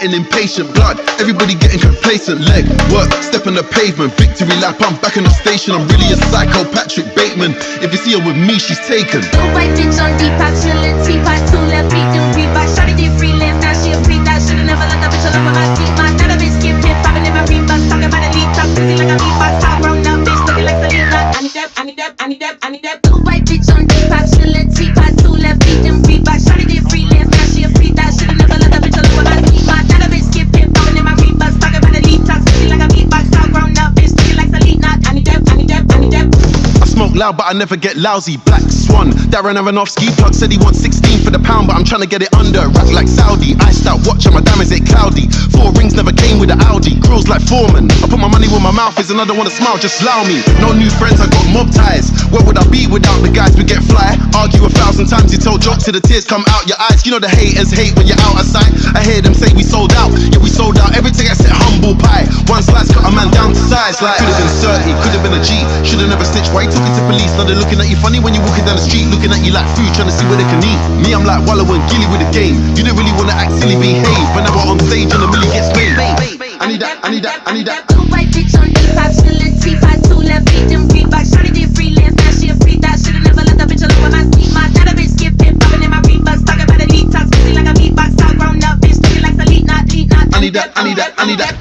getting impatient. Blood, everybody getting complacent. Leg, work, step on the pavement. Victory lap, I'm back in the station. I'm really a psycho, Patrick Bateman. If you see her with me, she's taken. Blue white bitch on Depop, chillin', teapot, 2 left feet, then Reebok. Shawty did freelance, now she a pre-dot. Should've never let that bitch alone with my feet. My daughter bitch skip hip, poppin' in my Reeboks. Talking about a lead top, pussy like a beatbox. Top grown up bitch, looking like Selena. I need that, I need that, I need that, I need that. Blue white bitch on Depop, chillin', teapot, 2 left feet, then Reebok. Shawty did freelance, now she a pre-dot. Should've never let that bitch alone with my feet. My daughter bitch skip hip, poppin' in my Reeboks. Talking about a lead top, pussy like a beatbox. Top grown up bitch, looking like Selena. I need that, I need that, I need that. I smoke loud, but I never get lousy. Black Swan, Darren Aronofsky. Plug said he wants 16 for the pound, but I'm trying to get it under. Rack like Saudi. Iced out watch and my diamonds it cloudy. 4 rings never came with the Audi. Grills like Foreman. I put my money where my mouth is and I don't want to smile, just allow me. No new friends, I got mob ties. Where would I be without the guys we get fly? Argue 1,000 times, you tell jokes till the tears come out your eyes. You know the haters hate when you're out of sight. I hear them say we sold out, yeah we sold out. Everything I said humble pie. One slice cut a man down to size. Like could've been 30, could've been a G. Should've never snitched. Why you talking to police? Now they're looking at you funny when you're walking down the street, looking at you like food, trying to see where they can eat. Me, I'm like Wallow and Gilly with the game. You don't really wanna act silly, behave. When I'm on stage and the milli gets paid. I need that, I need that, I need that. Blue white bitch on Depop, chillin', teapot, 2 left feet, then Reebok. Shawty did freelance, now she a pre-dot. Should've never let that bitch alone with my feet. My daughter bitch skip hip, poppin' in my Reeboks. Talking about a lead top, pussy like a beatbox. Top grown up bitch, looking like Selena. I need that, I need that, I need that.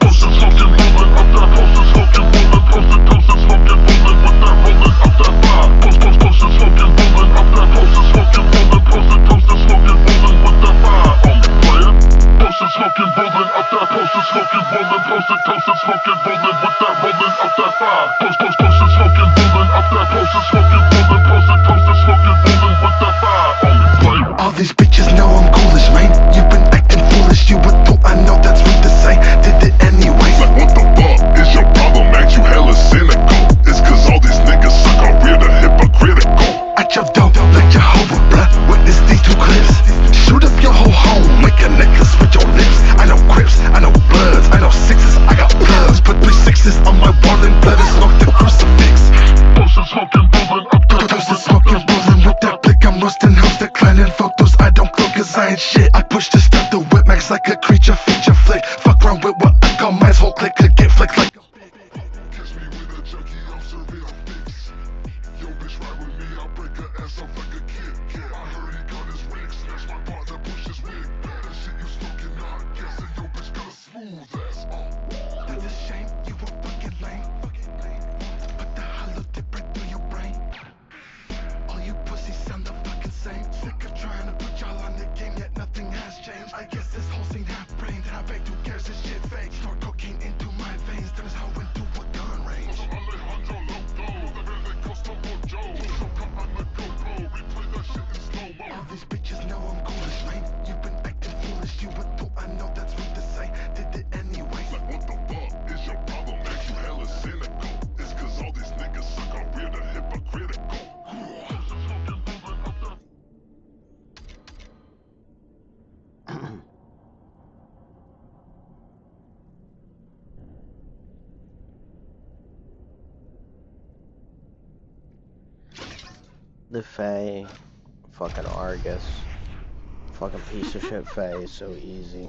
Posted smoking, rolling up that. Posted smoking, rolling. Posted toasted smoking, rolling with that. Rolling up that vibe. Posted smoking, rolling up that. Posted smoking, rolling. Posted toasted smoking, rolling with that vibe. Player. Posted smoking, rolling up that. Posted smoking, rolling. Posted toasted smoking, rolling with that. Rolling up that vibe. Posted smoking, rolling up that. Posted smoking, rolling. Posted toasted smoking, rolling with that vibe. Player. All these bitches know I'm coolish, man. You've been acting foolish. You would thought I know that's rude to say. Did it anyway. Like what the fuck is your problem, man? You hella cynical. It's cause all these niggas suck on real the hypocritical. At your door, like Jehovah, bruh. Witness these 2 clips. Shoot up your whole home, make a necklace with your lips. I know Crips, I know Bloods, I know 6s, I got plugs. Put 3 6s on my wall and blood is smoke the crucifix. Posted smoking, rolling up that. Posted smoking, rolling with that blick. I'm roasting hoes, declining photos. I don't cloak cause I ain't shit. I push to start the whip max like a creature feature flick. Fuck around with what I call mine's whole click. Could get flicked like Catch me with a junkie, I'm serving a fix. Yo, bitch, ride with me, I'll break her ass off like a kid. I heard he got his rig, snatch my partner, push his wig back. That shit you smoking, not guessing, yo, bitch, got a smooth ass. that's a shame, you a fucking lame. Put the hollow tip right through your brain. All you pussies sound the fucking same. Sick of trying to put y'all on the game, yet nothing has changed. I guess this whole scene half-brained, half-baked, who cares, this shit fake. Snort cocaine into my veins, turns how into a gun range. Alejandro Loco, the verde Costa Mojo. So come on the go-go, we play that shit in slow-mo. All these bitches know I'm coolish, man. You've been acting foolish, you would thought I know that's rude to say. Did it anyway. Like what the fuck is your problem, man? You hella cynical. It's cause all these niggas suck on real the hypocritical. Posted smoking, rolling up that. The Fae, fucking Argus, fucking piece of shit Fae is so easy.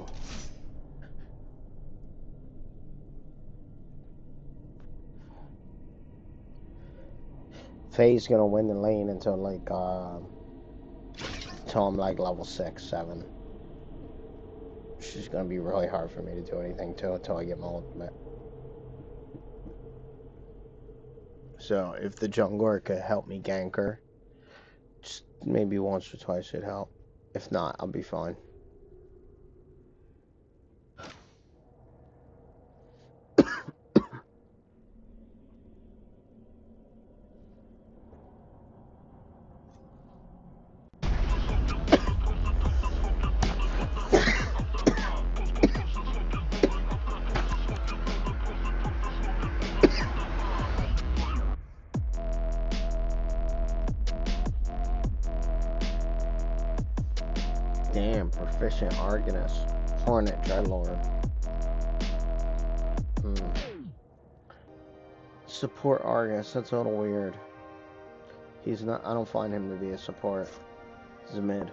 Faye's gonna win the lane until like I'm like level 6, 7. It's just gonna be really hard for me to do anything until I get my ultimate. So if the jungler could help me gank her, just maybe once or twice it'd help. If not, I'll be fine. Damn, proficient Argonus. Hornet Dreadlord. Support Argus, that's a little weird. He's not, I don't find him to be a support. He's a mid.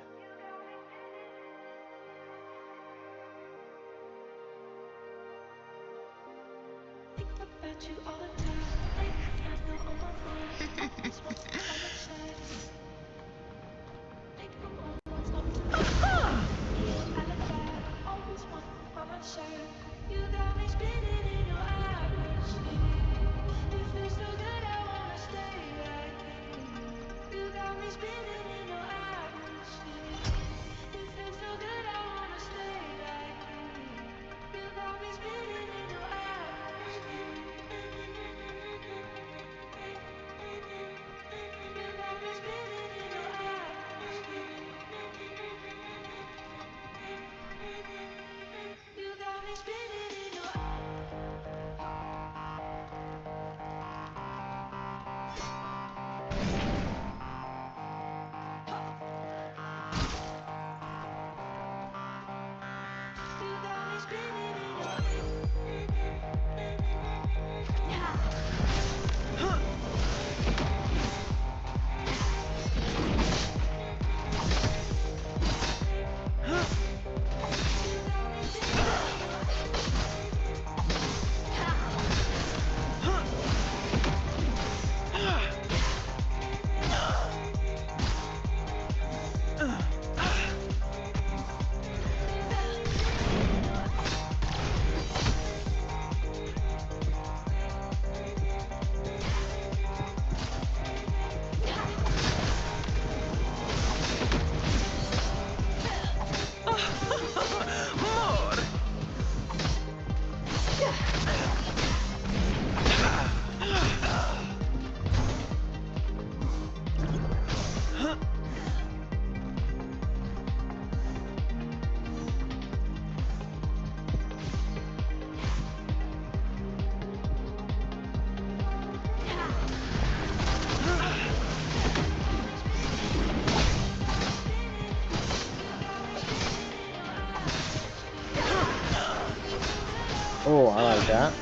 Oh, I like that.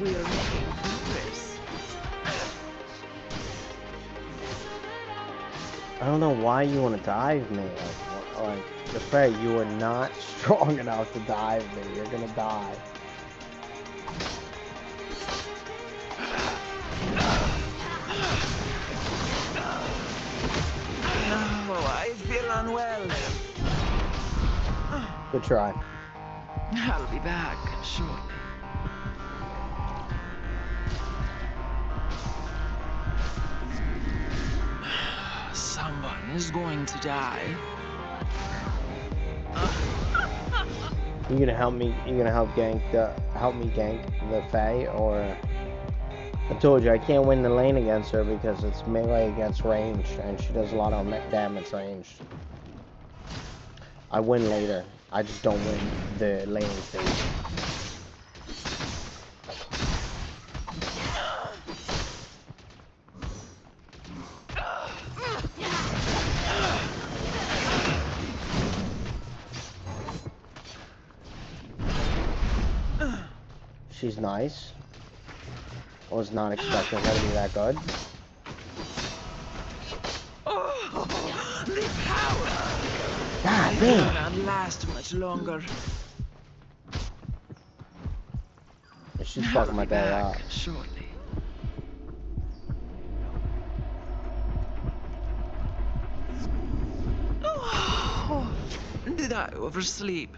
We're making progress. I don't know why you want to dive me. Like the fact you are not strong enough to dive me. You're gonna die. Oh, I feel unwell. Good try. I'll be back shortly. Someone is going to die. You gonna help me? You gonna help me gank the Fae, or? I told you I can't win the lane against her because it's melee against range, and she does a lot of damage ranged. I win later. I just don't win the laning stage. She's nice. I was not expecting her to be that good. Oh, the power! God It damn! cannot last much longer. She's I'll fucking my be day back up. shortly. Oh, did I oversleep?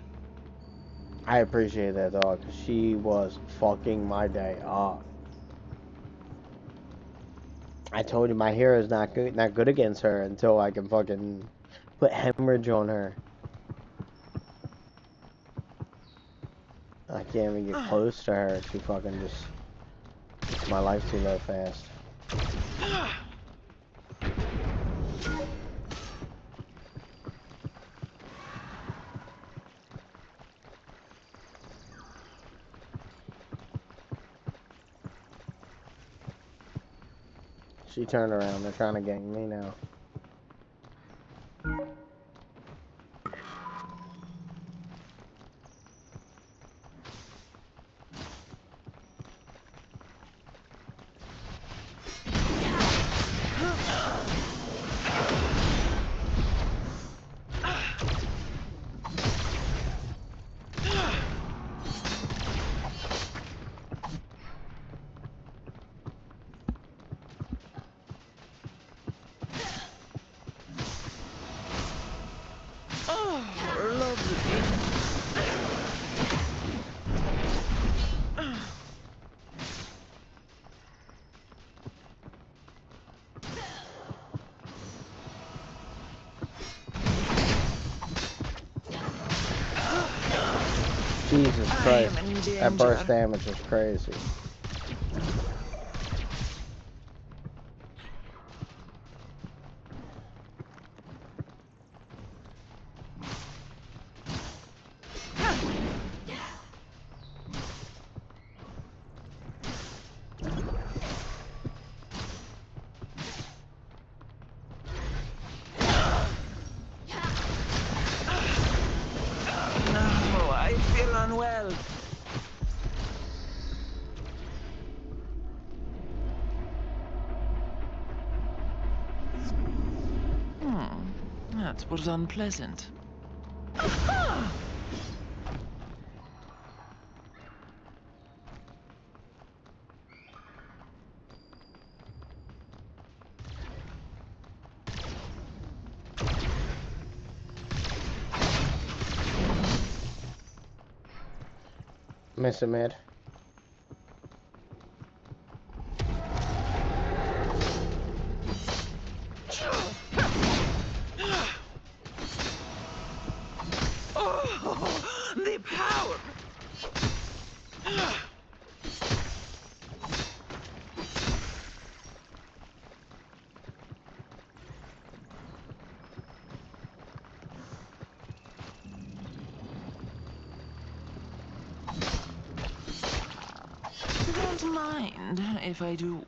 I appreciate that, dog, because she was fucking my day up. I told you my hero is not good against her until I can fucking put hemorrhage on her. I can't even get close to her. She fucking just makes my life too low fast. She turned around. They're trying to gank me now. Jesus I Christ. am in That burst danger. damage is crazy. No, I feel unwell. That was unpleasant. Miss a mid. Oh, the power! Don't mind if I do.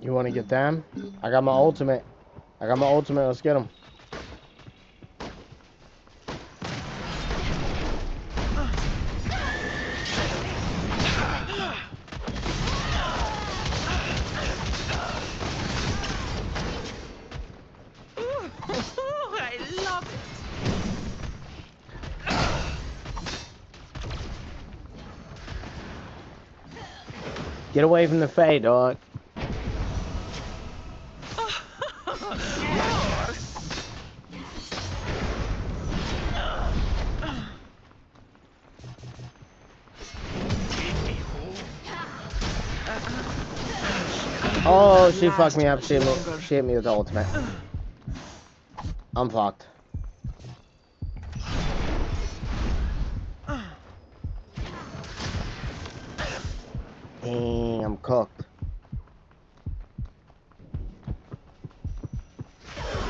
You want to get them? I got my ultimate. Let's get him. I love it. Get away from the Fae, dog. Oh, she fucked me up. She hit me with the ultimate. I'm fucked. Dang, I'm cooked.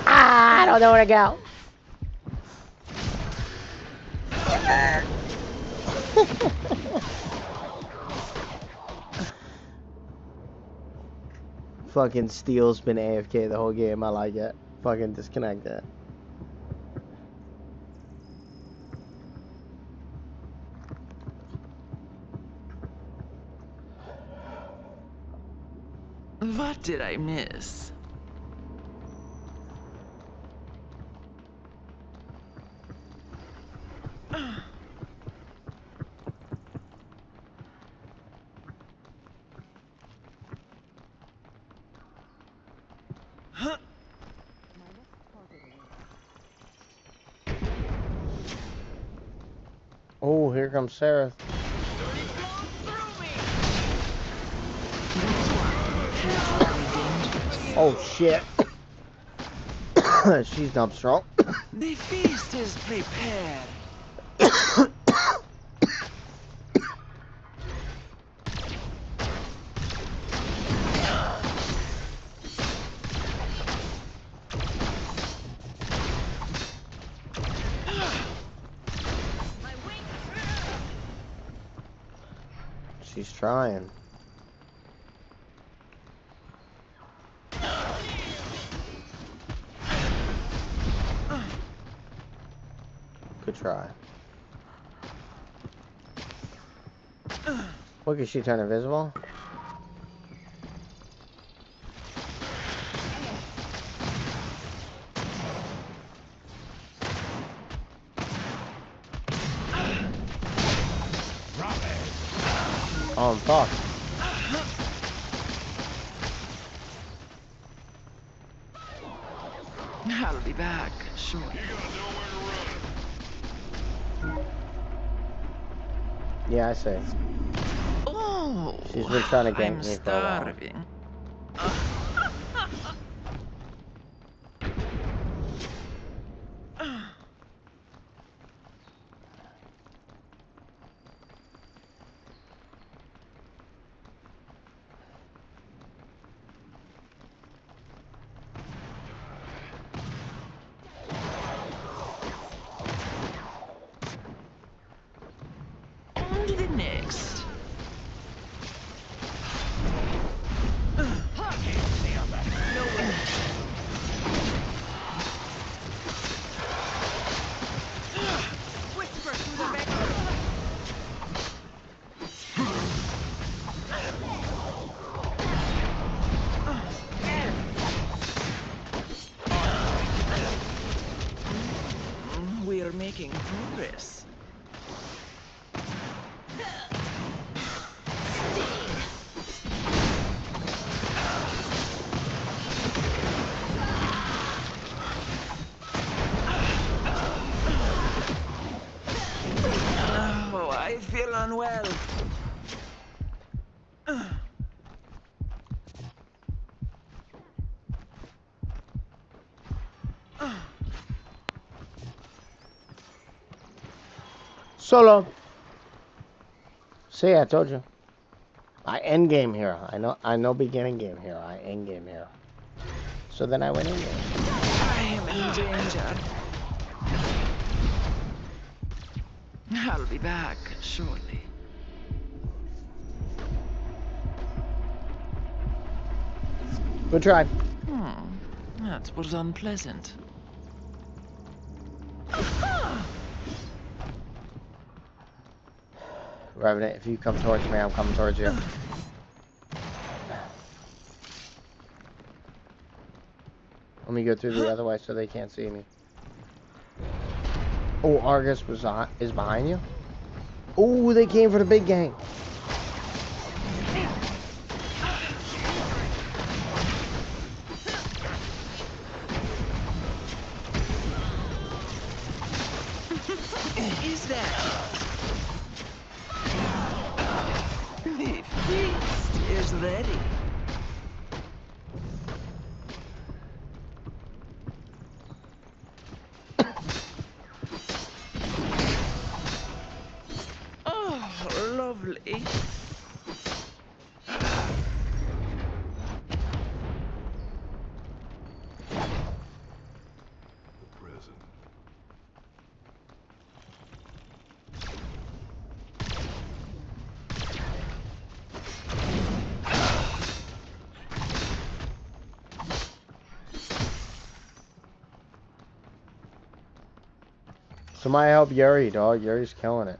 Ah, I don't know where to go. Fucking Steel's been AFK the whole game. I like it. Fucking disconnect that. What did I miss? Oh, here comes Sarah. Oh shit. She's dumb strong. The feast is prepared. She's trying. Good try. Look, is she turn invisible? Oh, I'm fucked. I'll be back, sure. Yeah, I see. Oh, She's been trying to gank I'm me for a while. starving. next. We're making progress. Oh, I feel unwell. Solo. See, I told you. I end game here. I know beginning game here. I end game here. So then I went in game. I am in danger. I'll be back shortly. Good try. That was unpleasant. Revenant, if you come towards me, I'm coming towards you. Let me go through the other way so they can't see me. Oh, Argus is behind you. Oh, they came for the big gang. Is that? The feast is ready. Oh, lovely. Present. Somebody help Yuri, dog. Yuri's killing it.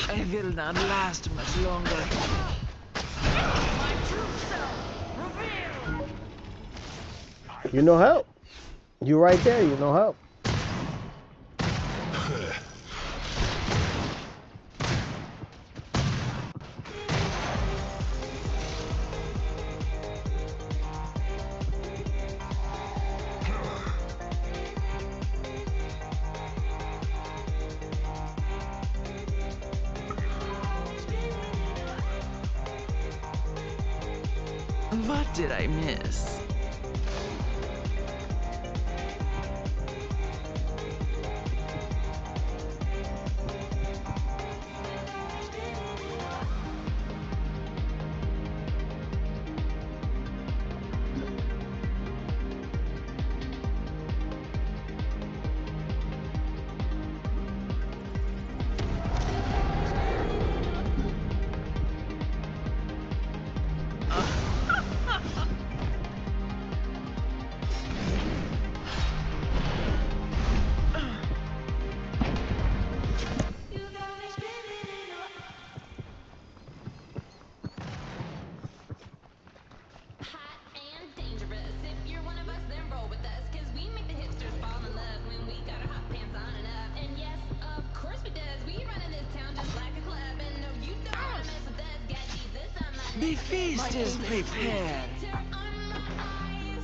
I will not last much longer. You know help. You right there. You know help. What did I miss? Hot and dangerous. If you're one of us, then roll with us. Cause we make the hipsters fall in love when we got our hot pants on and up. And yes, of course we does. We run in this town just like a club. And no, you don't wanna mess with us. Got Jesus on my The neck. feast is prepared. Glitter on my eyes.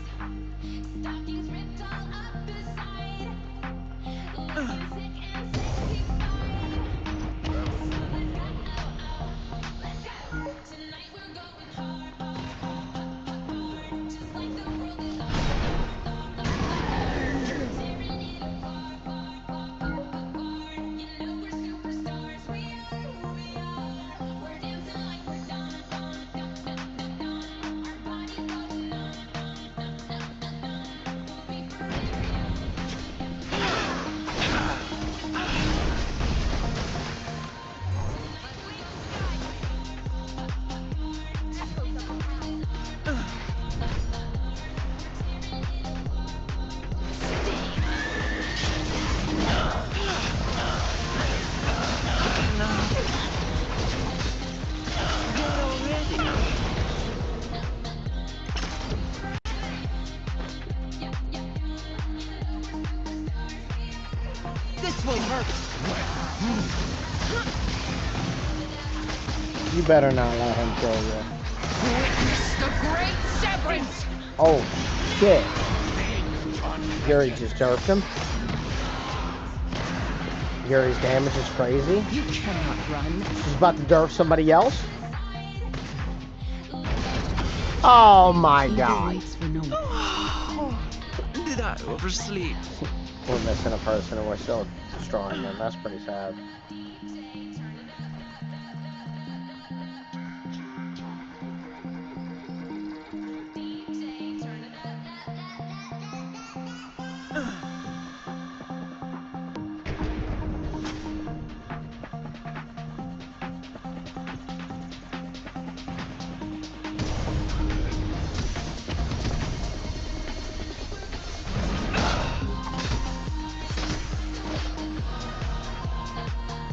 Stockings ripped all up beside. Looking sick and sexy fine. Smooth like that, oh, oh. You better not let him kill you. The great severance! Oh, shit. Gary just turfed him. Gary's damage is crazy. You cannot run. She's about to derf somebody else. Oh my god. Waits for no one. Oh, did I oversleep? We're missing a person and we're still destroying them. That's pretty sad.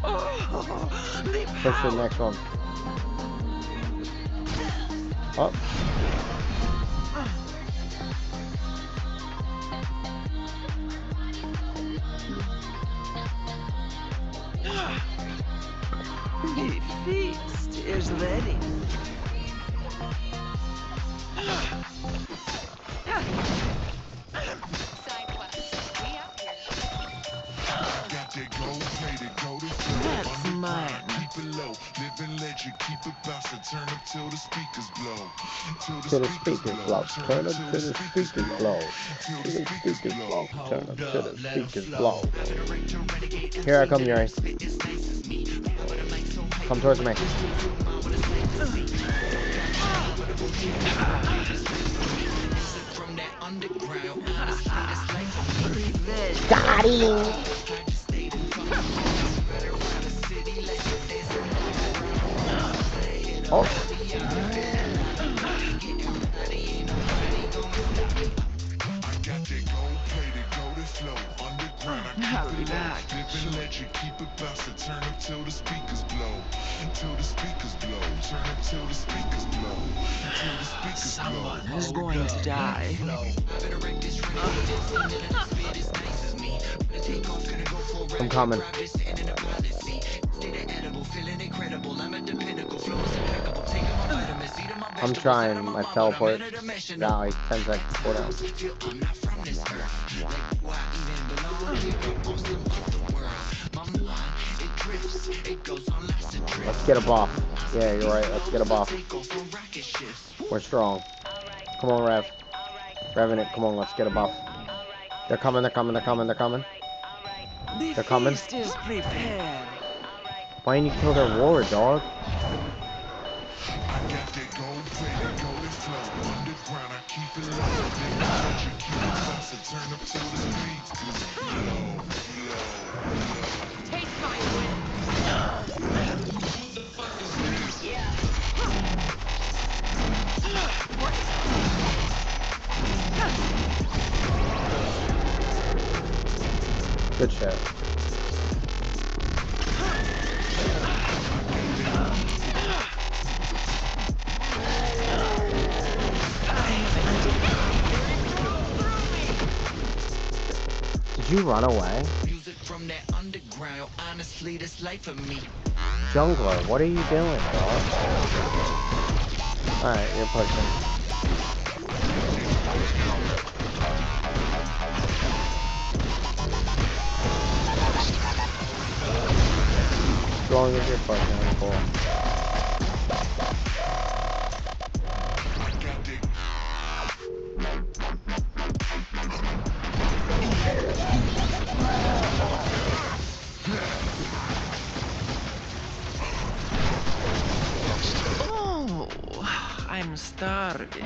Oh, the Push to the power. next one. Oh. The feast is ready. Got that gold plated, golden flow. That's mine. Keep it low, live in legend, keep it bouncing, turn up till the speakers blow. To the speakers blow. Turn up to the speakers blow. To the speakers blow. Turn up to the speakers blow. Here I come, Yuri. Come towards me. Revenge. Got him! Oh. Got that gold plated, golden flow. Underground, I I'll keep be it low. back. Live in legend, keep it bouncing, turn up till the speakers blow. Till the speakers blow. Turn up till the speakers blow. Till the speakers blow. Someone is going to die. I'm coming. I'm trying. My teleport got like 10 seconds cooldown. Let's get a buff. Yeah, you're right. Let's get a buff. We're strong. Come on, Rev. Revenant, come on. Let's get a buff. They're coming. They're coming. They're coming. They're coming. The They're coming. feast is prepared. Why didn't you kill their ward, dog? I got that gold plated, golden flow. Underground, I keep it low. Live in legend, keep it bouncing, turn up till the speakers blow. Take my wind. Good shit. Did you run away? Music from that underground, honestly, that's life for me. Jungler, what are you doing, dog? Alright, you're pushing. As long as you're pushing, I'm cool. Oh, I'm starving.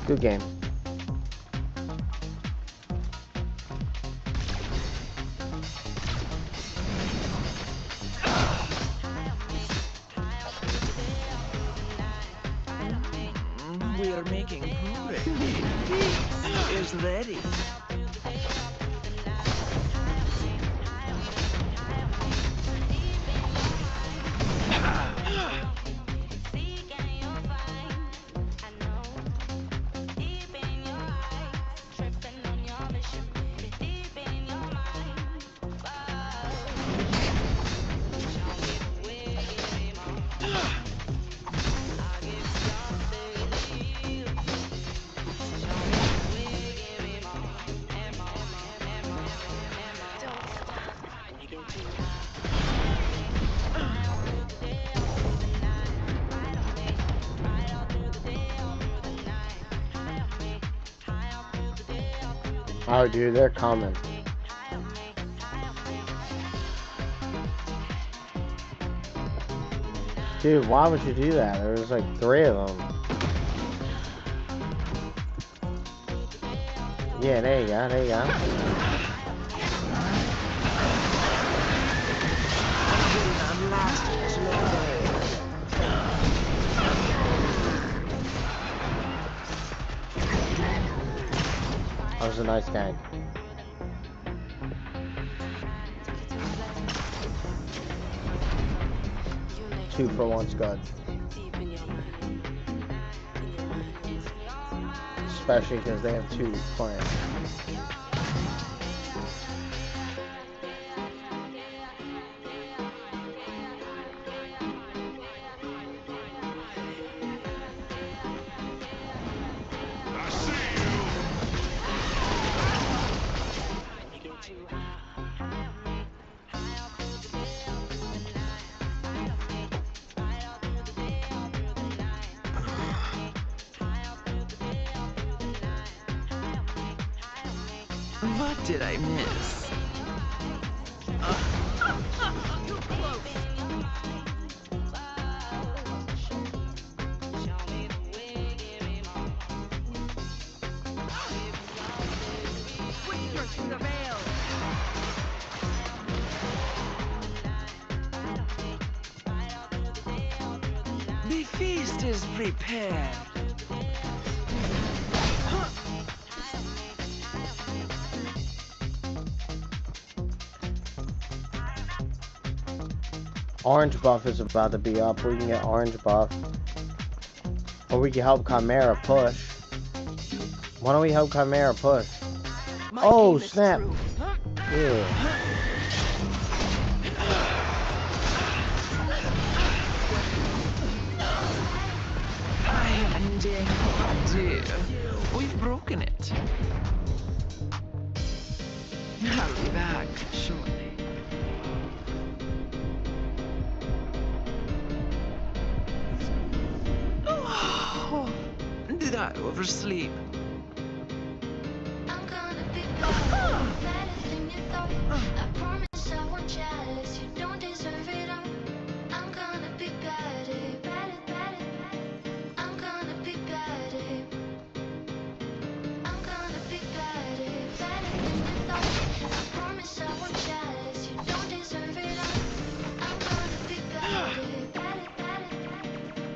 Good game. We are making progress. The feast is ready. Oh, dude, they're coming. Dude, why would you do that? There was like 3 of them. Yeah, there you go, there you go. That was a nice tank. Two for one's good. Especially because they have 2 playing. What did I miss? Too close. Whisper to the veil. The feast is prepared. Orange buff is about to be up. We can get orange buff. Or we can help Chimera push. Why don't we help Chimera push? Oh, snap. Yeah. Oh dear. We've broken it. I'll be back shortly. Oh, did I oversleep? I'm gonna be better than you thought. I promise I won't jealous. You don't deserve it all. I'm gonna be better, better, better. I'm gonna be better. I'm gonna be better, better than you thought. I promise I won't jealous. You don't deserve it all. I'm gonna be better, better, better.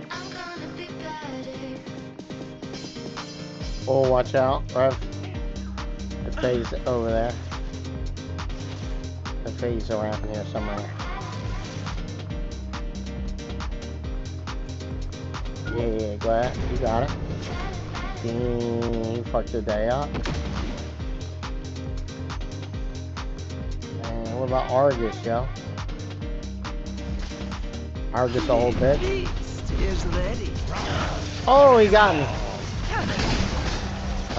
I'm gonna be better. Oh, watch out, Rev. The phase over there. The phase around here somewhere. Yeah, go ahead. You got it. Ding, you fucked the day up. And what about Argus, yo? Argus a whole bit. Feast is ready. Oh, he got me.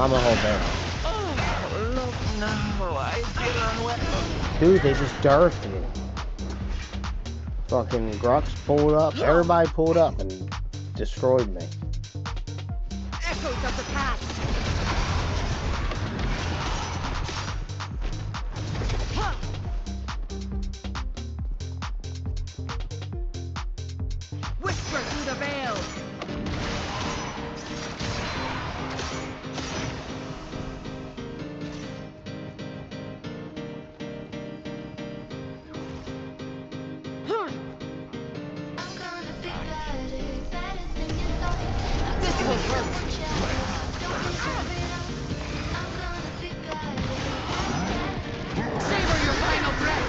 I'm a whole bit. Oh, look now. I feel unwell. Dude, they just derfed me. Fucking Grux pulled up. Everybody pulled up and destroyed me. Echoes of the past. Whisper through the veil. I'm gonna be better, better than you thought. This will hurt. Don't deserve it all. I'm gonna be better. Savor your final breath.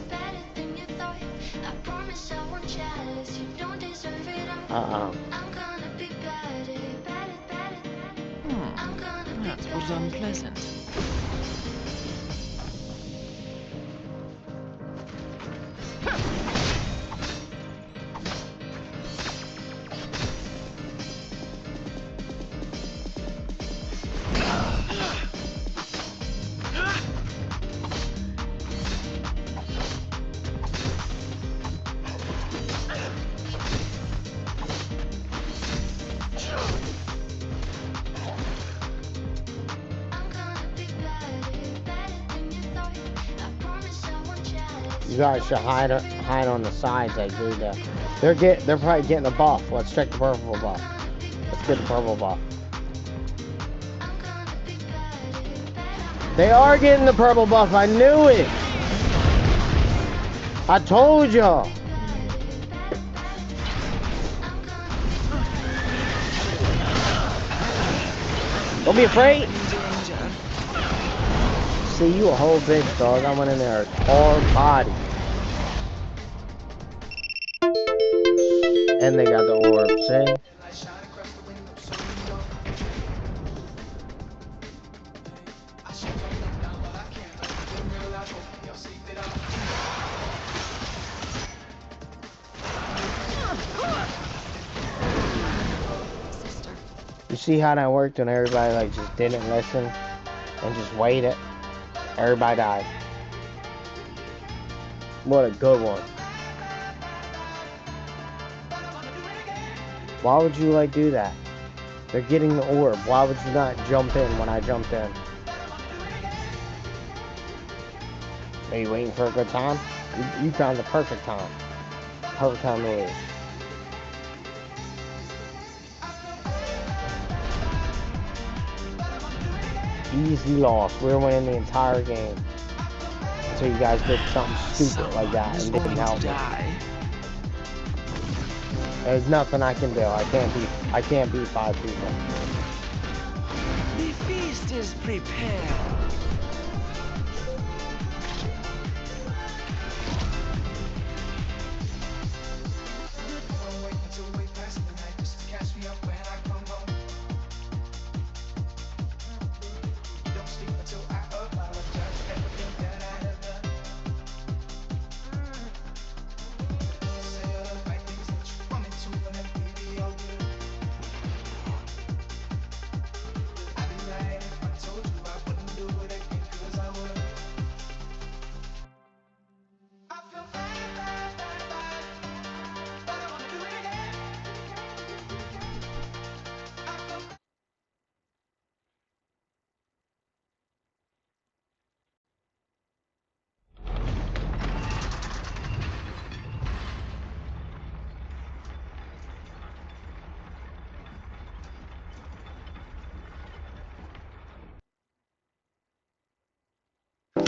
Better than you thought. I promise I won't jealous. You don't deserve it all. Uh-oh. I'm gonna be better, better, better. I'm gonna be That was better. unpleasant. You guys should hide on the sides like they do. They're probably getting a buff. Let's check the purple buff. Let's get the purple buff. They are getting the purple buff. I knew it. I told y'all. Don't be afraid. See, you a whole bitch, dog. I went in there hard body. And they got the orb, see? You see how that worked when everybody like just didn't listen and just waited? Everybody died. What a good one. Why would you like do that? They're getting the orb. Why would you not jump in when I jumped in? Are you waiting for a good time? You found the perfect time. Perfect time to leave. Easy loss. We're winning the entire game. Until you guys did something stupid like that and didn't help me. There's nothing I can do. I can't beat 5 people. The feast is prepared.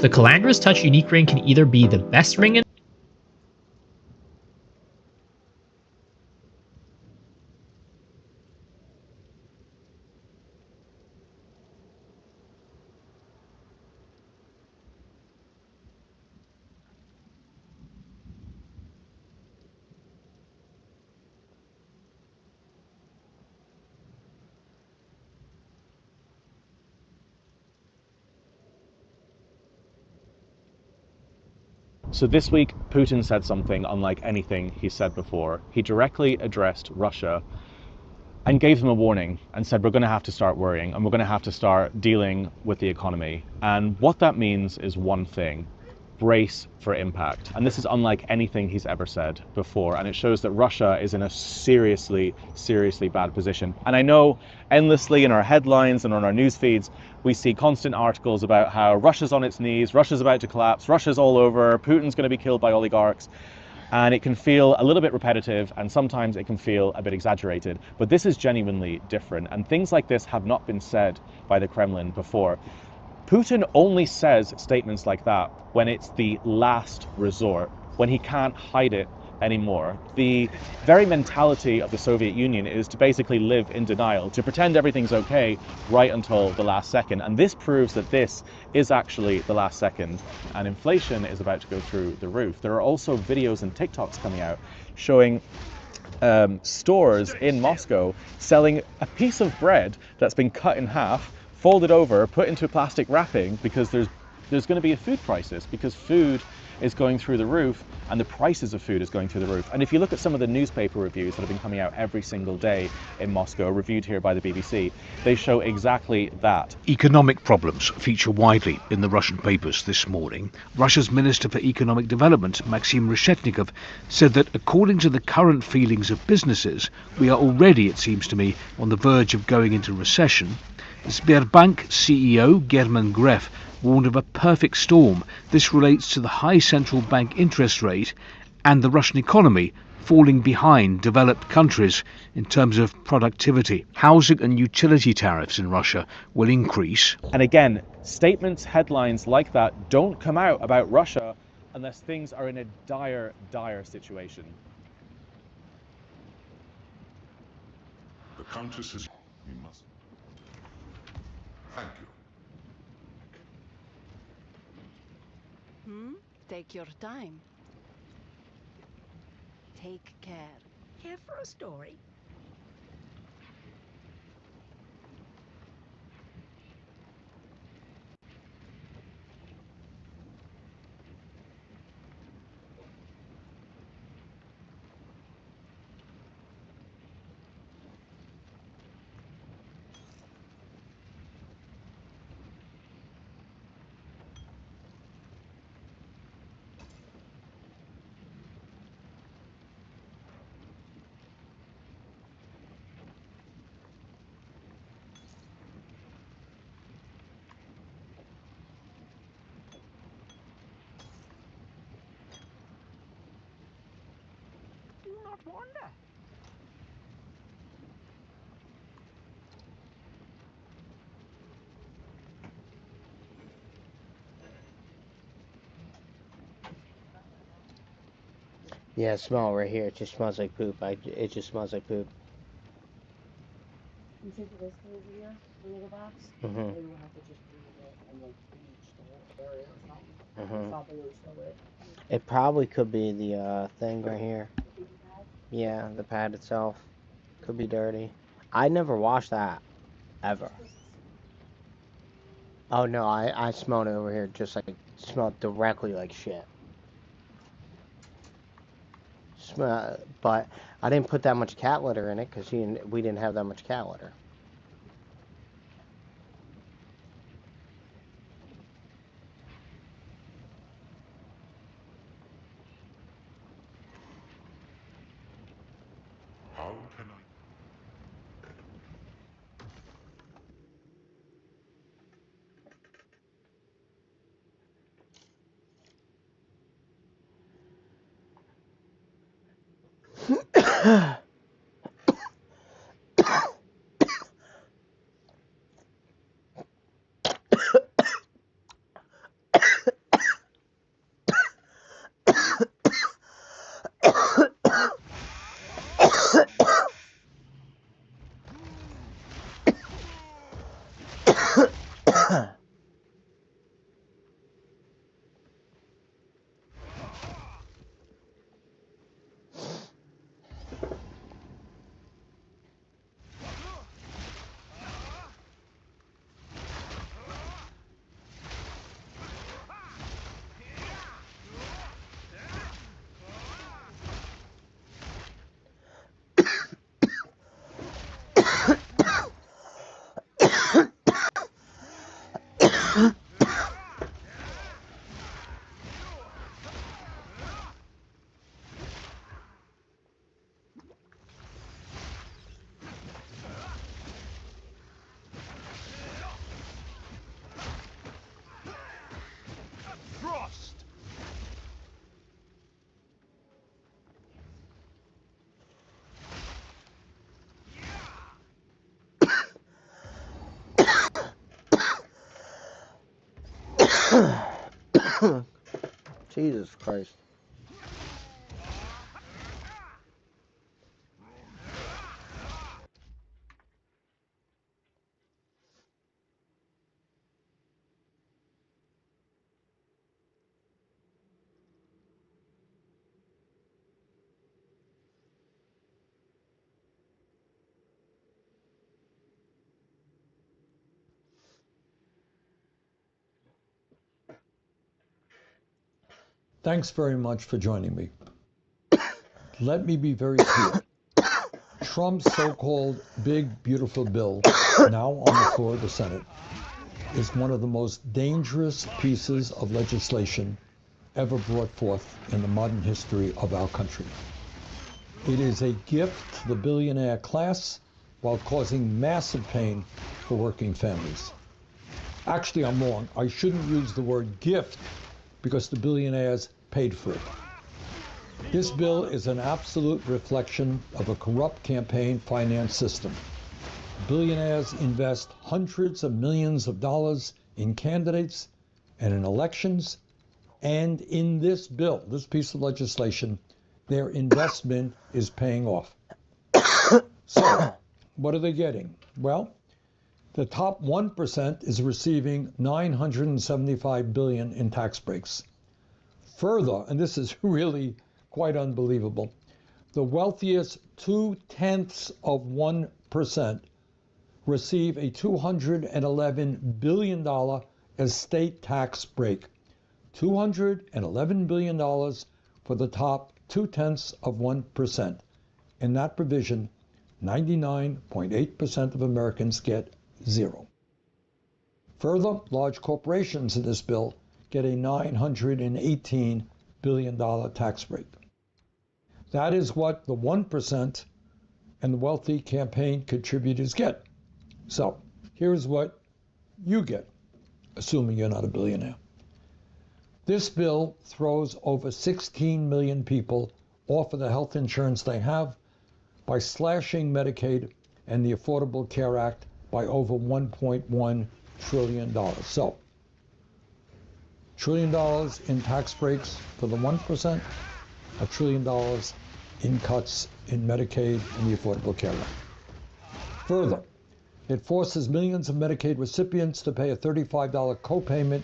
The Calandra's Touch unique ring can either be the best ring in So this week, Putin said something unlike anything he said before. He directly addressed Russia and gave them a warning and said, we're going to have to start worrying and we're going to have to start dealing with the economy. And what that means is one thing: brace for impact. And this is unlike anything he's ever said before. And it shows that Russia is in a seriously, seriously bad position. And I know endlessly in our headlines and on our news feeds, we see constant articles about how Russia's on its knees, Russia's about to collapse, Russia's all over, Putin's going to be killed by oligarchs. And it can feel a little bit repetitive, and sometimes it can feel a bit exaggerated. But this is genuinely different. And things like this have not been said by the Kremlin before. Putin only says statements like that when it's the last resort, when he can't hide it anymore. The very mentality of the Soviet Union is to basically live in denial, to pretend everything's okay right until the last second. And this proves that this is actually the last second, and inflation is about to go through the roof. There are also videos and TikToks coming out showing stores in Moscow selling a piece of bread that's been cut in half, folded over, put into plastic wrapping, because there's going to be a food crisis, because food is going through the roof and the prices of food is going through the roof. And if you look at some of the newspaper reviews that have been coming out every single day in Moscow, reviewed here by the BBC, they show exactly that. Economic problems feature widely in the Russian papers this morning. Russia's Minister for Economic Development, Maxim Reshetnikov, said that according to the current feelings of businesses, we are already, it seems to me, on the verge of going into recession. Sberbank CEO German Gref warned of a perfect storm. This relates to the high central bank interest rate and the Russian economy falling behind developed countries in terms of productivity. Housing and utility tariffs in Russia will increase. And again, statements, headlines like that don't come out about Russia unless things are in a dire, dire situation. The Countess is... We must... Thank you. Take your time. Take care. Here for a story? Do not wander. Yeah, smell right here. It just smells like poop. It just smells like poop. You take this over here, the little box, Mhm. and we'll have to just breathe it and like bleach the whole area or something. Mhm. Stop the loose of it. It probably could be the thing right here. Yeah, the pad itself could be dirty. I never washed that ever. Oh no, I smelled it over here. Just like smelled directly like shit. But I didn't put that much cat litter in it because we didn't have that much cat litter. How can I... Frost! Jesus Christ. Thanks very much for joining me. Let me be very clear. Trump's so-called big, beautiful bill, now on the floor of the Senate, is one of the most dangerous pieces of legislation ever brought forth in the modern history of our country. It is a gift to the billionaire class while causing massive pain for working families. Actually, I'm wrong. I shouldn't use the word gift because the billionaires paid for it. This bill is an absolute reflection of a corrupt campaign finance system. Billionaires invest hundreds of millions of dollars in candidates and in elections, and in this bill, this piece of legislation, their investment is paying off. So, what are they getting? Well, the top 1% is receiving $975 billion in tax breaks. Further, and this is really quite unbelievable, the wealthiest 0.2% receive a $211 billion estate tax break. $211 billion for the top 0.2%. In that provision, 99.8% of Americans get zero. Further, large corporations in this bill get a $918 billion tax break. That is what the 1% and the wealthy campaign contributors get. So, here's what you get, assuming you're not a billionaire. This bill throws over 16 million people off of the health insurance they have by slashing Medicaid and the Affordable Care Act by over $1.1 trillion. So, $1 trillion in tax breaks for the 1%, $1 trillion in cuts in Medicaid and the Affordable Care Act. Further, it forces millions of Medicaid recipients to pay a $35 copayment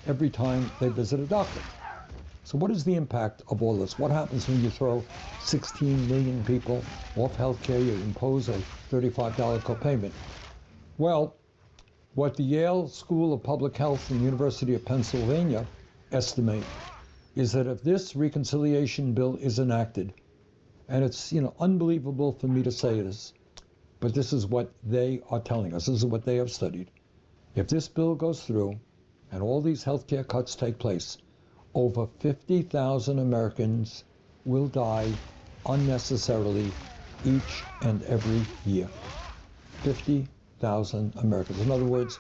every time they visit a doctor. So what is the impact of all this? What happens when you throw 16 million people off health care, you impose a $35 copayment? Well, what the Yale School of Public Health and the University of Pennsylvania estimate is that if this reconciliation bill is enacted, and it's unbelievable for me to say this, but this is what they are telling us, this is what they have studied. If this bill goes through and all these healthcare cuts take place, over 50,000 Americans will die unnecessarily each and every year. 50,000 Americans. In other words,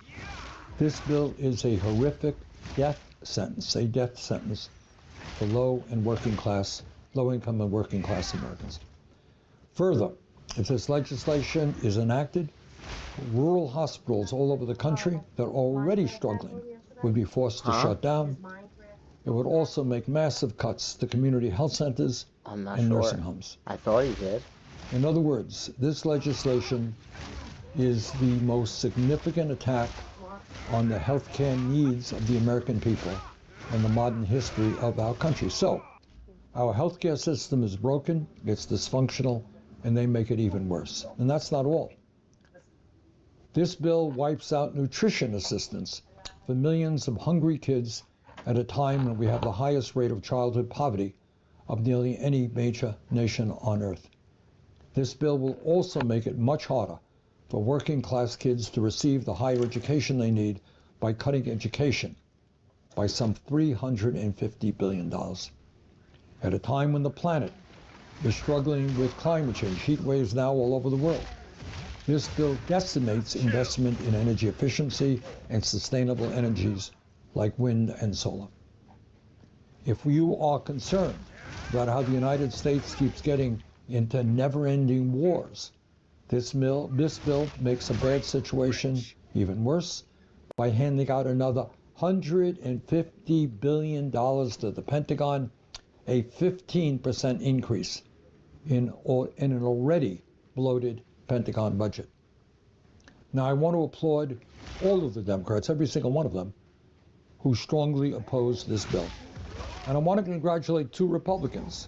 this bill is a horrific death sentence for low income and working class Americans. Further, if this legislation is enacted, rural hospitals all over the country that are already struggling would be forced to shut down. It would also make massive cuts to community health centers and nursing homes. I thought he did. In other words, this legislation is the most significant attack on the healthcare needs of the American people in the modern history of our country. So, our healthcare system is broken, it's dysfunctional, and they make it even worse. And that's not all. This bill wipes out nutrition assistance for millions of hungry kids at a time when we have the highest rate of childhood poverty of nearly any major nation on earth. This bill will also make it much harder for working class kids to receive the higher education they need by cutting education by some $350 billion. At a time when the planet is struggling with climate change, heat waves now all over the world, this bill decimates investment in energy efficiency and sustainable energies like wind and solar. If you are concerned about how the United States keeps getting into never-ending wars, this bill makes a bad situation even worse by handing out another $150 billion to the Pentagon, a 15% increase in an already bloated Pentagon budget. Now, I want to applaud all of the Democrats, every single one of them, who strongly oppose this bill. And I want to congratulate two Republicans,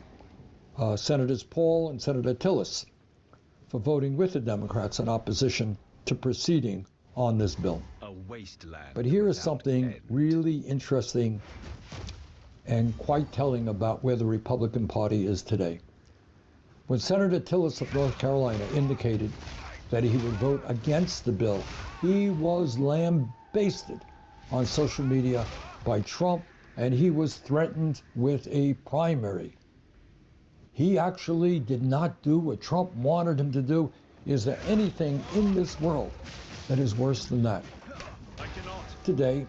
Senators Paul and Senator Tillis, for voting with the Democrats in opposition to proceeding on this bill. A wasteland. But here is something really interesting and quite telling about where the Republican Party is today. When Senator Tillis of North Carolina indicated that he would vote against the bill, he was lambasted on social media by Trump, and he was threatened with a primary. He actually did not do what Trump wanted him to do. Is there anything in this world that is worse than that? today,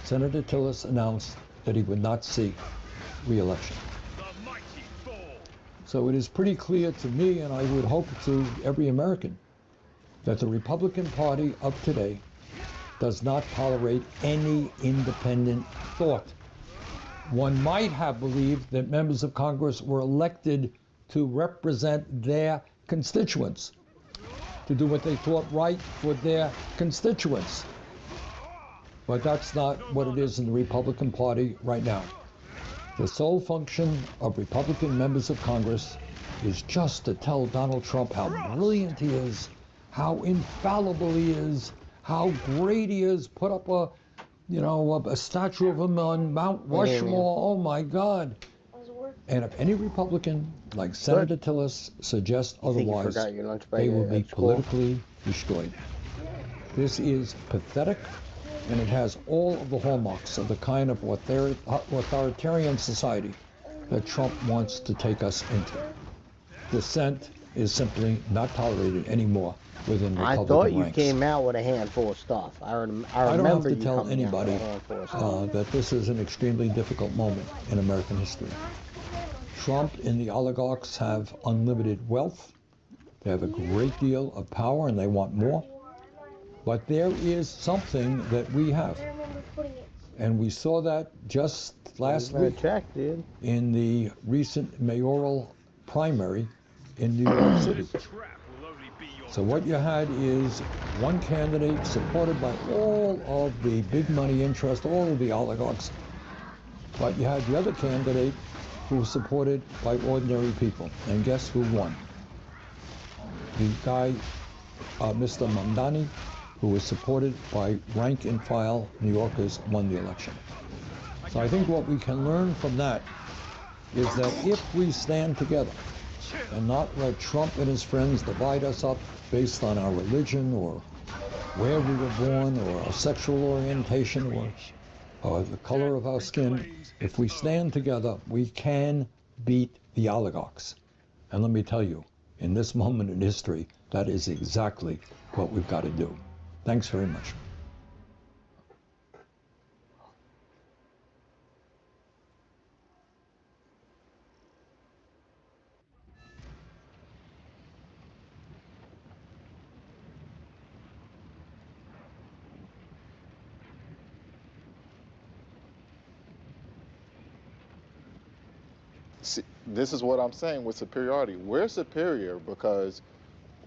Senator Tillis announced that he would not seek re-election. So it is pretty clear to me, and I would hope to every American, that the Republican Party of today does not tolerate any independent thought. One might have believed that members of Congress were elected to represent their constituents, to do what they thought right for their constituents. But that's not what it is in the Republican Party right now. The sole function of Republican members of Congress is just to tell Donald Trump how brilliant he is, how infallible he is, how great he is. Put up a statue of him on Mount Rushmore. Oh my God. And if any Republican, like Senator Tillis, suggests otherwise, they will be politically destroyed. This is pathetic, and it has all of the hallmarks of the kind of authoritarian society that Trump wants to take us into. Dissent is simply not tolerated anymore within Republican ranks. I thought you came out with a handful of stuff. I don't have to tell anybody that that this is an extremely difficult moment in American history. Trump and the oligarchs have unlimited wealth. They have a great deal of power and they want more. But there is something that we have. And we saw that just last week in the recent mayoral primary in New York City. So what you had is one candidate supported by all of the big money interest, all of the oligarchs. But you had the other candidate who was supported by ordinary people. And guess who won? The guy, Mr. Mamdani, who was supported by rank and file New Yorkers, won the election. So I think what we can learn from that is that if we stand together and not let Trump and his friends divide us up based on our religion or where we were born or our sexual orientation or the color of our skin, if we stand together, we can beat the oligarchs. And let me tell you, in this moment in history, that is exactly what we've got to do. Thanks very much. See, this is what I'm saying with superiority. We're superior because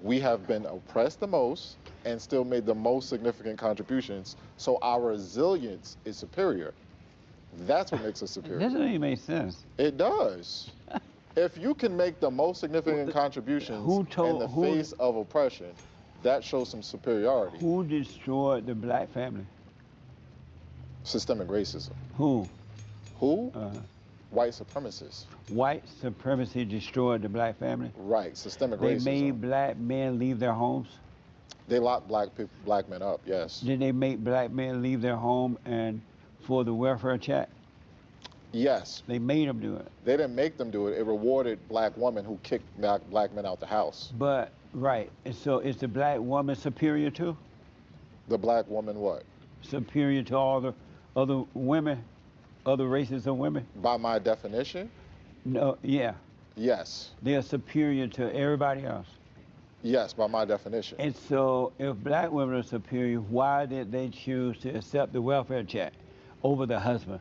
we have been oppressed the most and still made the most significant contributions. So our resilience is superior. That's what makes us superior. It doesn't even make sense. It does. If you can make the most significant contributions in the face of oppression, that shows some superiority. Who destroyed the black family? Systemic racism. Who? Who? White supremacists. White supremacy destroyed the black family? Right, systemic racism. They made black men leave their homes? They locked black men up, yes. Did they make black men leave their home and for the welfare check? Yes. They made them do it. They didn't make them do it. It rewarded black women who kicked black men out the house. But, right, and so is the black woman superior to? The black woman what? Superior to all the other women? Other races of women? By my definition? No, yeah. Yes. They're superior to everybody else? Yes, by my definition. And so if black women are superior, why did they choose to accept the welfare check over the husband?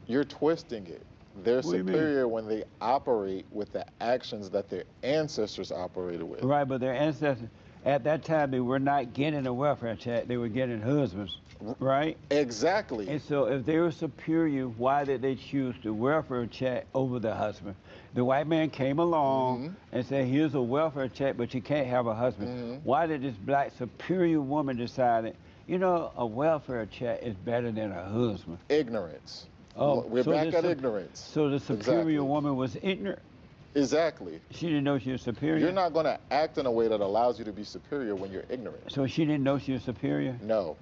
You're twisting it. They're superior when they operate with the actions that their ancestors operated with. Right, but their ancestors, at that time, they were not getting a welfare check, they were getting husbands. Right? Exactly. And so if they were superior, why did they choose the welfare check over the husband? The white man came along and said, here's a welfare check, but you can't have a husband. Why did this black superior woman decide, you know, a welfare check is better than a husband? Ignorance. Oh, we're so back at ignorance. So the superior woman was ignorant? Exactly. She didn't know she was superior? You're not going to act in a way that allows you to be superior when you're ignorant. So she didn't know she was superior? No.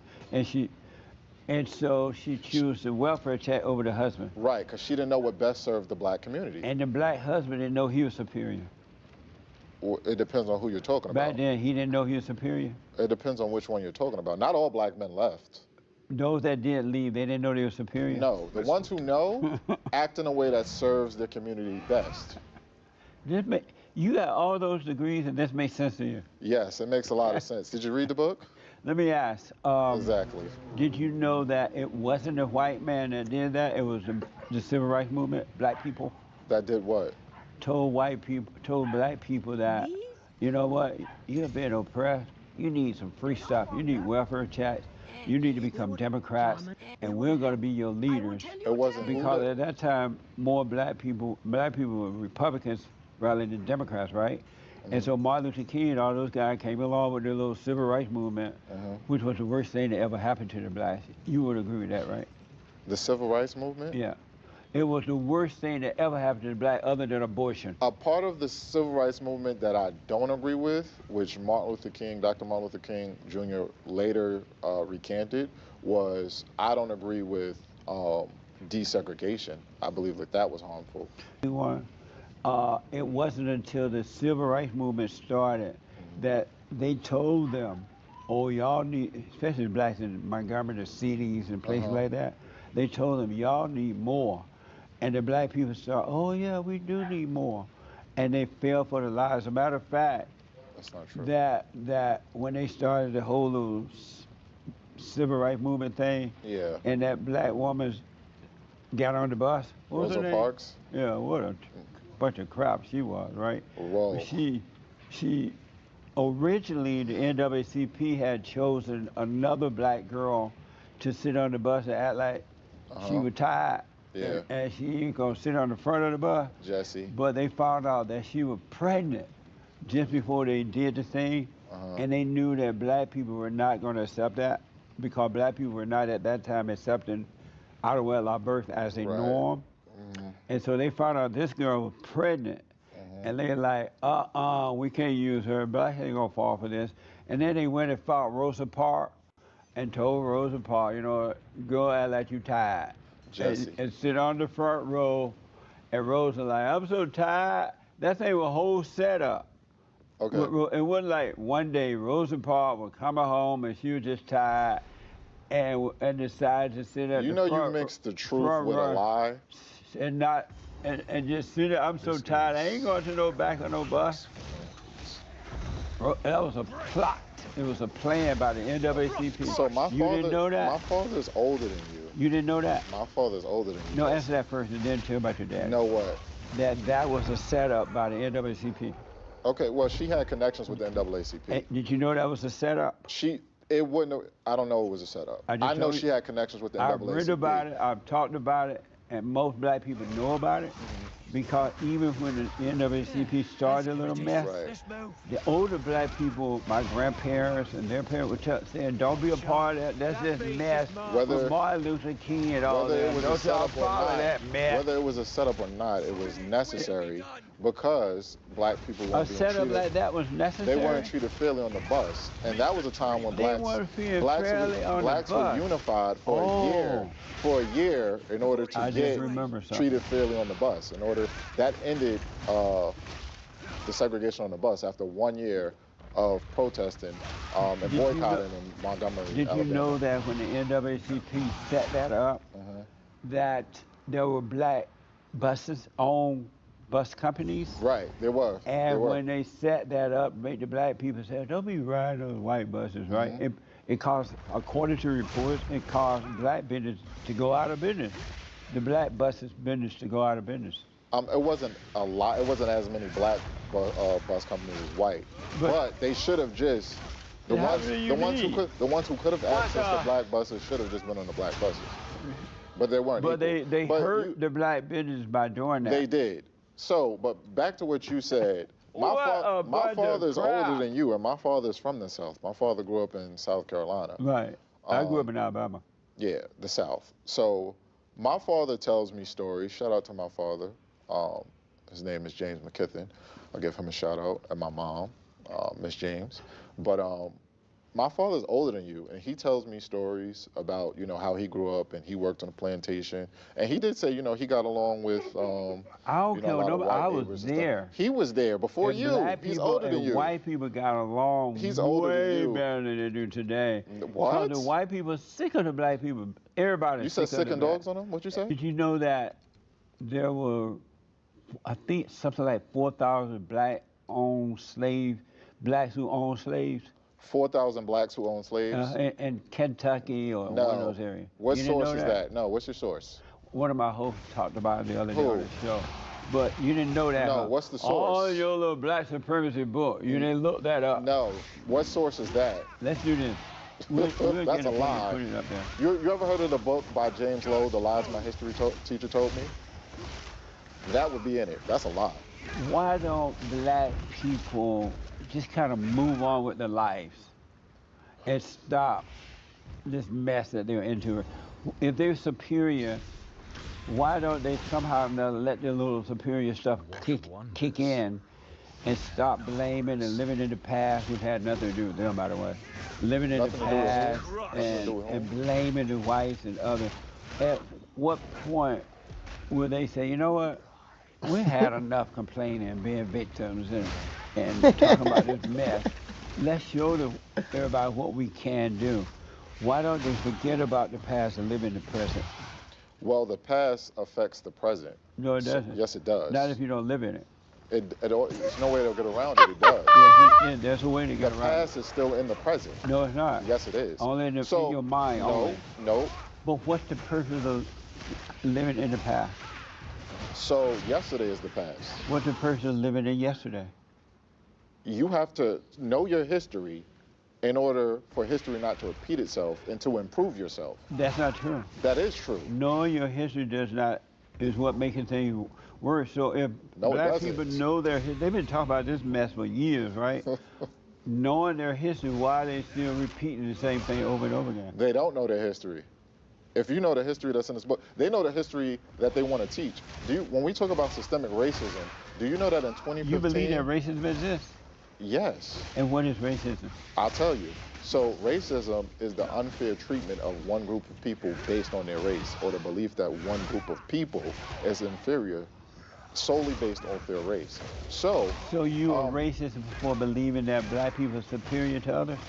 And so she chose the welfare check over the husband. Right, because she didn't know what best served the black community. And the black husband didn't know he was superior. Well, it depends on who you're talking about. Back then, he didn't know he was superior? It depends on which one you're talking about. Not all black men left. those that did leave, they didn't know they were superior? No, the ones who know act in a way that serves their community best. You got all those degrees and this makes sense to you? Yes, it makes a lot of sense. Did you read the book? Let me ask. Exactly. Did you know that it wasn't a white man that did that? It was the civil rights movement, black people? That did what? Told black people that, you know what, you're being oppressed. You need some free stuff. You need welfare checks. You need to become Democrats, and we're going to be your leaders. It wasn't because at that time more black people were Republicans rather than Democrats, right? And so Martin Luther King and all those guys came along with their little civil rights movement, which was the worst thing that ever happened to the blacks. You would agree with that, right? The civil rights movement? Yeah. It was the worst thing that ever happened to the black other than abortion. A part of the civil rights movement that I don't agree with, which Dr. Martin Luther King Jr. later recanted, was I don't agree with desegregation. I believe that was harmful. It wasn't until the civil rights movement started that they told them, oh, y'all need, especially blacks in Montgomery, the cities and places like that, they told them, y'all need more. And the black people started, oh yeah, we do need more. And they fell for the lie. As a matter of fact, that's not true. That when they started the whole little civil rights movement thing, and that black woman got on the bus. Rosa Parks? Yeah, what a bunch of crap she was, right? Whoa. She originally, the NAACP had chosen another black girl to sit on the bus and act like she was tired. Yeah. And she ain't gonna sit on the front of the bus. Jesse. But they found out that she was pregnant just before they did the thing, and they knew that black people were not gonna accept that because black people were not at that time accepting out of wedlock birth as a norm. And so they found out this girl was pregnant, and they like, we can't use her. Blacks ain't gonna fall for this. And then they went and fought Rosa Parks and told Rosa Parks, you know, go act like you tired. And sit on the front row, and Rosa like, I'm so tired. That thing was a whole setup. Okay. It wasn't like one day Rosa Parks was coming home and she was just tired and decided to sit at you the know front, you mixed the truth with a lie. And just sit there, I'm so tired, I ain't going to no back of no bus. That was a plot. It was a plan by the NAACP. So my you didn't know that? My father's older than you. You didn't know that? My father's older than you. No, answer that first and then tell about your dad. You know what? That was a setup by the NAACP. Okay, well, she had connections with the NAACP. Did you know that was a setup? It wouldn't have, I don't know it was a setup. I know she had connections with the NAACP. I've read about it, I've talked about it, and most black people know about it. Because even when the NAACP started a little mess, the older black people, my grandparents and their parents would saying, don't be a part of that, that's just mess. Whether Martin Luther King and all that, don't y'all follow that mess. Whether it was a setup or not, it was necessary because black people weren't being treated. A setup like that was necessary? They weren't treated fairly on the bus. And that was a time when blacks were unified for a year in order to get treated fairly on the bus. That ended the segregation on the bus after 1 year of protesting and boycotting in Montgomery, Did Alabama. you know that when the NAACP set that up, that there were black buses on bus companies? Right, there were. And when they set that up, make the black people say, don't be riding those white buses, right? It caused, according to reports, it caused black business to go out of business. The black buses business to go out of business. It wasn't a lot. It wasn't as many black bus companies as white. But they should have just the ones who could have accessed the black buses should have just been on the black buses. But they weren't. But they hurt the black business by doing that. They did. So, but back to what you said. My father's older than you, and my father's from the South. My father grew up in South Carolina. Right. I grew up in Alabama. Yeah, the South. So my father tells me stories. Shout out to my father. His name is James McKithen. I'll give him a shout out, and my mom, Miss James. But My father's older than you, and he tells me stories about, you know, how he grew up and he worked on a plantation. And he did say, you know, he got along with, I don't you know, a care lot of what white I neighbors was and stuff. there. He was there before And you. black He's people older than and you. white people got along He's older than way you. better than they do today. What? Because the white people sick of the black people. Everybody's You said sick of the sick and black. dogs on him? What'd you say? Did you know that there were, I think, something like 4,000 blacks who owned slaves? 4,000 blacks who own slaves? In Kentucky or one of those areas. What You didn't source know is that? No, what's your source? One of my hosts talked about it the other day Who? on the show. But you didn't know that. No, huh? what's the All source? your little black supremacy book. You didn't look that up. No, what source is that? Let's do this. We'll That's get a it lie. Put it up there. You ever heard of the book by James Lowe, The Lies My History Teacher Told Me? That would be in it. That's a lie. Why don't black people just kind of move on with their lives and stop this mess that they're into? If they're superior, why don't they somehow or another let their little superior stuff kick in and stop blaming and living in the past, which had nothing to do with them, by the way. Living in Nothing the to do with past who? Nothing to do with who? and blaming the whites and others. At what point will they say, you know what? We had enough complaining and being victims and talking about this mess. Let's show everybody what we can do. Why don't they forget about the past and live in the present? Well, the past affects the present. No, it doesn't. Yes, it does. Not if you don't live in it. There's no way to get around it. It does. Yeah, there's a way to get The around it. past is still in the present. No, it's not. Yes, it is. Only in your mind. No, only. no. But what's the purpose of living in the past? So yesterday is the past. What's the purpose of living in yesterday? You have to know your history in order for history not to repeat itself and to improve yourself. That's not true. That is true. Knowing your history is what makes things worse. So if black people know they've been talking about this mess for years, right? Knowing their history, why are they still repeating the same thing over and over again? They don't know their history. If you know the history that's in this book, they know the history that they want to teach. When we talk about systemic racism, do you know that in 2015... You believe that racism exists? Yes. And what is racism? I'll tell you. So racism is the unfair treatment of one group of people based on their race, or the belief that one group of people is inferior solely based on their race. So you are racist for believing that black people are superior to others?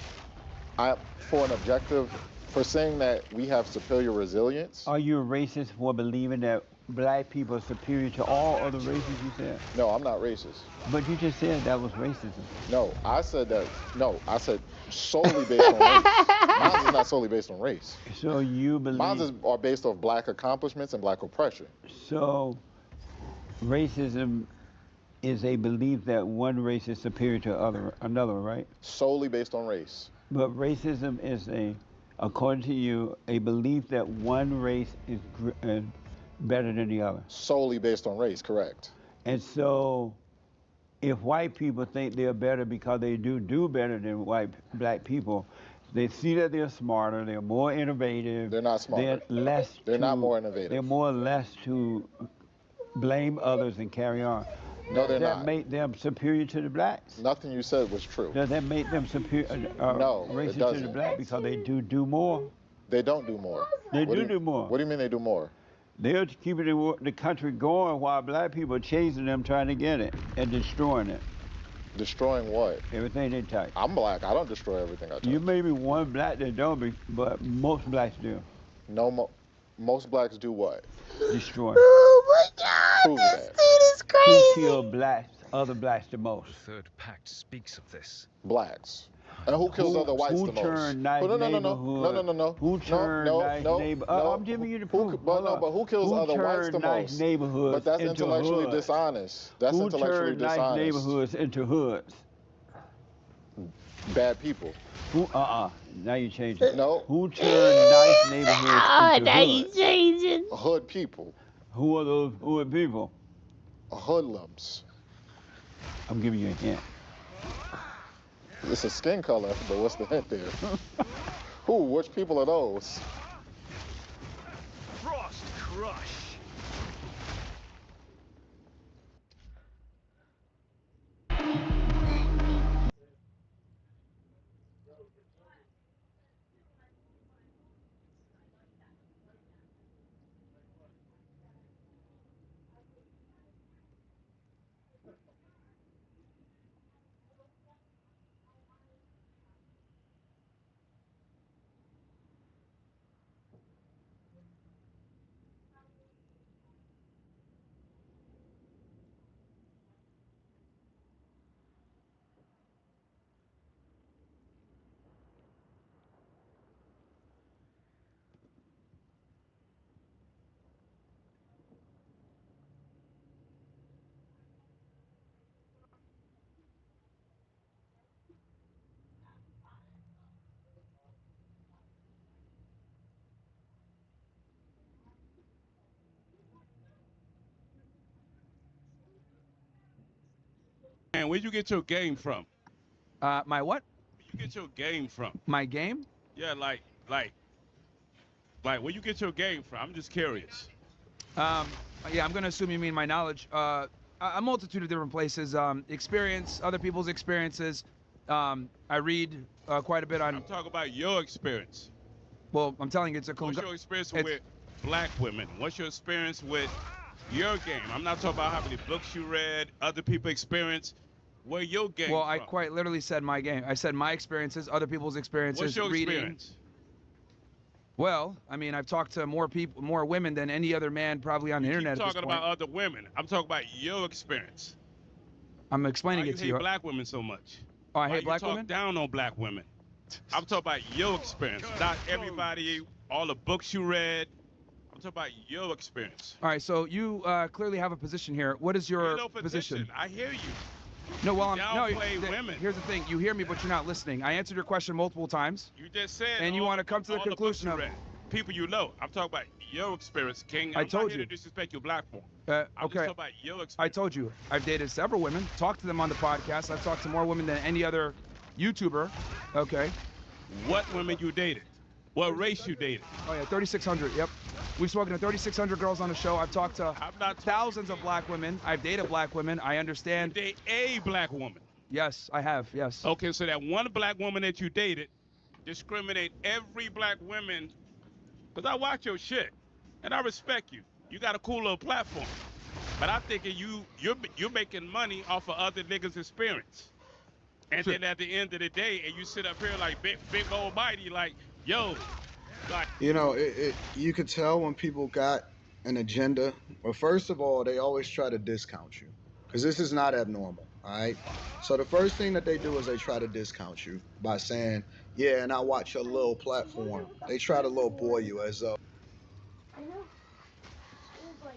For saying that we have superior resilience. Are you a racist for believing that black people are superior to all other races, you said? No, I'm not racist. But you just said that was racism. No, I said solely based on race. Mine is not solely based on race. So you believe... Mine are based off black accomplishments and black oppression. So racism is a belief that one race is superior to another, right? Solely based on race. But racism is according to you, a belief that one race is better than the other. Solely based on race, correct. And so, if white people think they're better because they do better than black people, they see that they're smarter, they're more innovative. They're not smarter. They're not more innovative. They're more or less to blame others and carry on. No, they're not. Does that make them superior to the blacks? Nothing you said was true. Does that make them superior, no, racist to the black because they do more? They don't do more. They do more. What do you mean they do more? They're keeping the country going while black people are chasing them, trying to get it, and destroying it. Destroying what? Everything they touch. I'm black. I don't destroy everything I touch. You may be one black that don't, but most blacks do. No, most blacks do what? Destroy. Oh my God, Prove this that. dude is crazy. Who killed other blacks the most? The third pact speaks of this. Blacks. And who kills other whites the most? Who turned nice no. Who turned nice neighborhood? I'm giving you the proof. But who kills other whites the nice most? Neighborhoods But that's into intellectually hoods? dishonest. That's who intellectually turned dishonest. nice neighborhoods into hoods? Bad people. Who? Now you change it. No. Who turned nice neighborhoods into now you hoods? changing. Hood people. Who are those hood people? Hoodlums. I'm giving you a hint. It's a skin color, but what's the hint there? Which people are those? Frost Crush. And where'd you get your game from? My what? Where you get your game from? My game? Yeah, like where you get your game from? I'm just curious. Yeah, I'm gonna assume you mean my knowledge. A multitude of different places. Experience, other people's experiences. I read quite a bit on. I'm talking about your experience. Well, I'm telling you, it's a. What's your experience with black women? What's your experience with your game? I'm not talking about how many books you read, other people's experience. Where your game Well, from? I quite literally said my game. I said my experiences, other people's experiences. What's your reading. experience? Well, I mean, I've talked to more people, more women than any other man probably on the internet. I'm at this talking point. about other women. I'm talking about your experience. I'm explaining Why it to you you. hate black women so much? Oh, I Why hate black you talk women? down on black women? I'm talking about your experience, not everybody, all the books you read. I'm talking about your experience. All right, so you clearly have a position here. What is your No position. I hear you. No, well, Downplay women. Here's the thing. You hear me, but you're not listening. I answered your question multiple times. You just said. And you want to come to the all conclusion books you of. read. People you know. I'm talking about your experience, King. I I'm told not here you. to disrespect your black form. Okay. I'm just talking about your experience. I told you. I've dated several women. Talked to them on the podcast. I've talked to more women than any other YouTuber. Okay. What women you dated? What race you dated? Oh yeah, 3,600. Yep. We've spoken to 3,600 girls on the show. I've talked to thousands of black women. I've dated black women. I understand. You date a black woman. Yes, I have. Yes. Okay, so that one black woman that you dated discriminate every black woman. Because I watch your shit, and I respect you. You got a cool little platform. But I'm thinking you're making money off of other niggas' experience. And then at the end of the day, and you sit up here like big almighty, like, yo, like. You know, you could tell when people got an agenda. Well, first of all, they always try to discount you. Because this is not abnormal, all right? So the first thing that they do is they try to discount you by saying, yeah, and I watch your little platform. They try to little boy you as though. I know. It was like,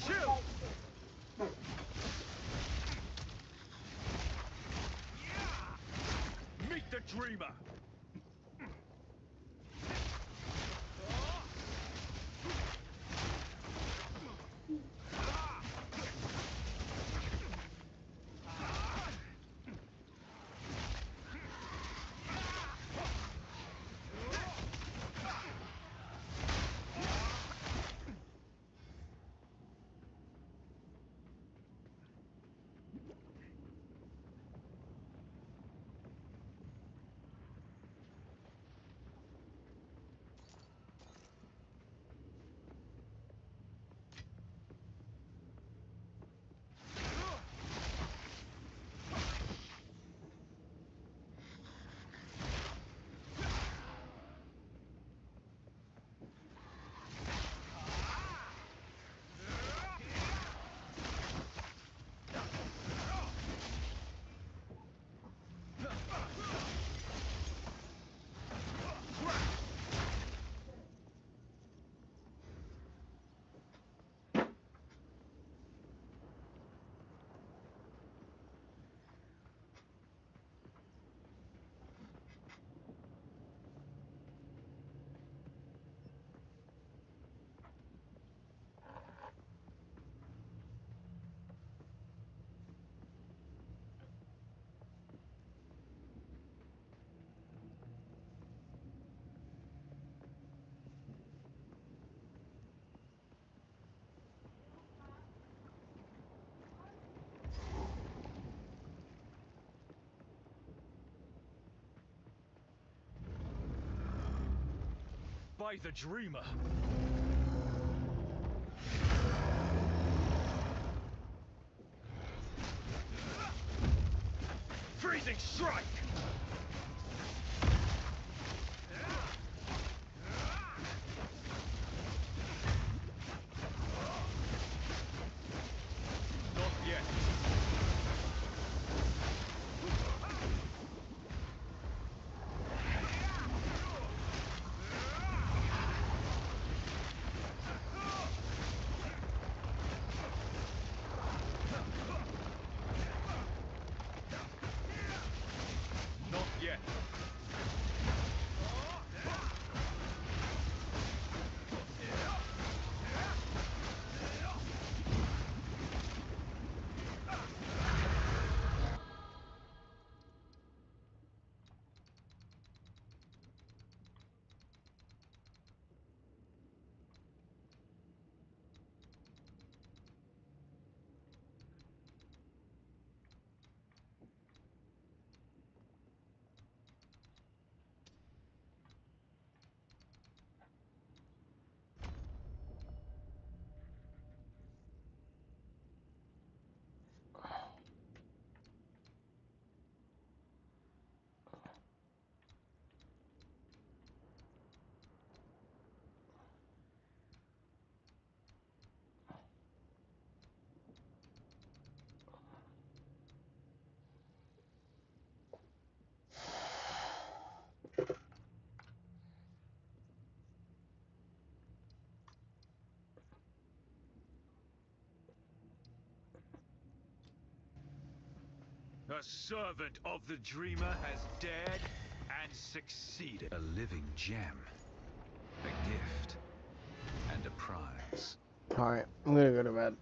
Chill. Meet the dreamer. By the dreamer. Freezing strike. Not yet. A servant of the dreamer has dared and succeeded. A living gem, a gift, and a prize. Alright, I'm gonna go to bed.